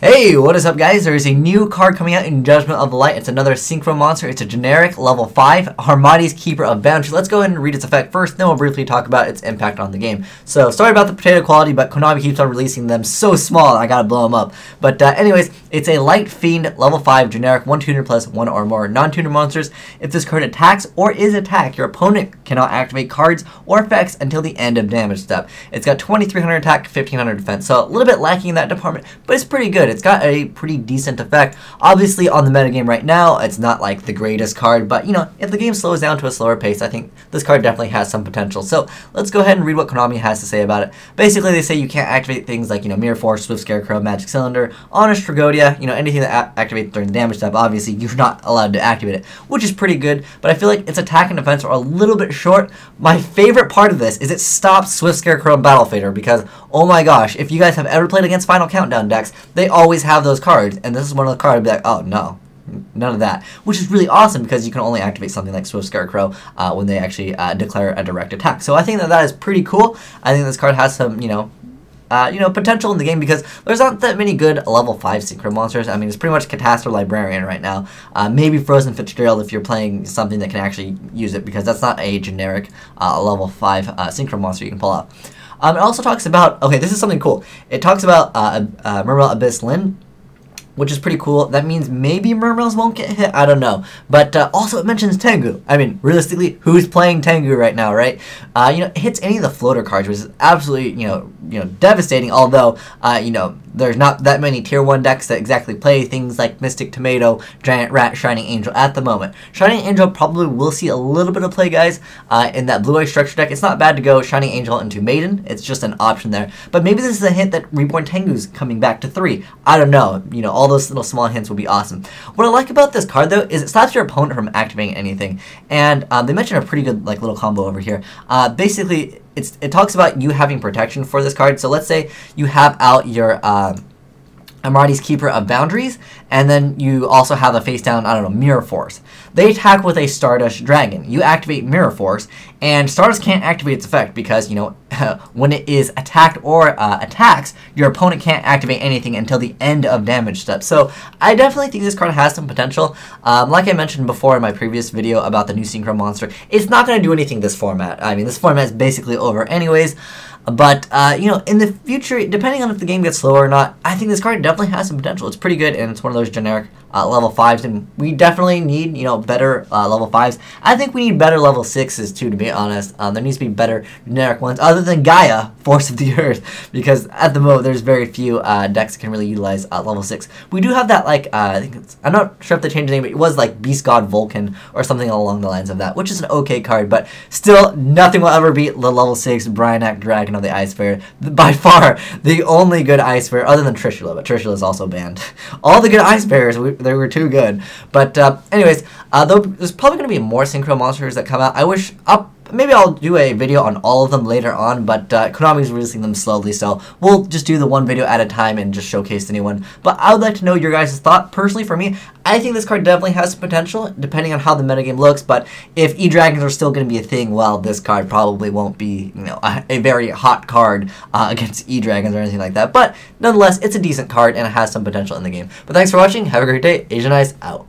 Hey, what is up guys? There is a new card coming out in Judgment of the Light. It's another Synchro monster. It's a generic level 5 Armades Keeper of Boundary. Let's go ahead and read its effect first, then we'll briefly talk about its impact on the game. So, sorry about the potato quality, but Konami keeps on releasing them so small, I gotta blow them up. But anyways, it's a Light Fiend level 5 generic 1 tuner plus 1 or more non-tuner monsters. If this card attacks or is attacked, your opponent cannot activate cards or effects until the end of damage step. It's got 2300 attack, 1500 defense, so a little bit lacking in that department, but it's pretty good. It's got a pretty decent effect. Obviously, on the metagame right now, it's not like the greatest card, but you know, if the game slows down to a slower pace, I think this card definitely has some potential. So let's go ahead and read what Konami has to say about it. Basically, they say you can't activate things like, Mirror Force, Swift Scarecrow, Magic Cylinder, Honest Tragodia, anything that activates during the damage step. Obviously, you're not allowed to activate it, which is pretty good, but I feel like its attack and defense are a little bit short. My favorite part of this is it stops Swift Scarecrow and Battle Fader because, oh my gosh, if you guys have ever played against Final Countdown decks, they always have those cards, and this is one of the cards I'd be like, oh no, none of that, which is really awesome because you can only activate something like Swift Scarecrow when they actually declare a direct attack. So I think that is pretty cool. I think this card has some, potential in the game because there's not that many good level 5 Synchro monsters. I mean, it's pretty much Catastrophe Librarian right now. Maybe Frozen Fitzgerald if you're playing something that can actually use it, because that's not a generic level 5 Synchro monster you can pull out. It also talks about, okay, this is something cool. It talks about Mermail Abyss Lyn, which is pretty cool. That means maybe Mermails won't get hit, I don't know. But also it mentions Tengu. I mean, realistically, who's playing Tengu right now, right? It hits any of the floater cards, which is absolutely, devastating, although, there's not that many tier 1 decks that exactly play things like Mystic Tomato, Giant Rat, Shining Angel at the moment. Shining Angel probably will see a little bit of play, guys, in that Blue Eye Structure deck. It's not bad to go Shining Angel into Maiden. It's just an option there. But maybe this is a hint that Reborn Tengu's coming back to 3. I don't know. All those little small hints would be awesome. What I like about this card, though, is it stops your opponent from activating anything. And they mentioned a pretty good little combo over here. Basically, it talks about you having protection for this card. So let's say you have out your Armades Keeper of Boundaries, and then you also have a face down, Mirror Force. They attack with a Stardust Dragon. You activate Mirror Force, and Stardust can't activate its effect because, when it is attacked or attacks, your opponent can't activate anything until the end of damage step. So I definitely think this card has some potential. Like I mentioned before in my previous video about the new Synchro monster, it's not going to do anything this format. I mean, this format is basically over anyways. But, in the future, depending on if the game gets slower or not, I think this card definitely has some potential. It's pretty good, and it's one of those generic level 5s, and we definitely need, better level 5s. I think we need better level 6s, too, to be honest. There needs to be better generic ones, other than Gaia, Force of the Earth, because at the moment, there's very few decks that can really utilize level 6. We do have that, I think I'm not sure if they changed the name, but it was, Beast God Vulcan, or something along the lines of that, which is an okay card, but still, nothing will ever beat the level 6 Bryanak Dragon of the Ice Bear. By far, the only good Ice Bear, other than Trishula, but Trishula is also banned. All the good Ice Bears, they were too good. But anyways, though there's probably going to be more Synchro monsters that come out. Maybe I'll do a video on all of them later on, but Konami's releasing them slowly, so we'll just do the one video at a time and just showcase the new one. But I would like to know your guys' thought. Personally, for me, I think this card definitely has some potential, depending on how the metagame looks, but if E-Dragons are still going to be a thing, well, this card probably won't be, a very hot card against E-Dragons or anything like that. But nonetheless, it's a decent card, and it has some potential in the game. But thanks for watching. Have a great day. Asian Eyes out.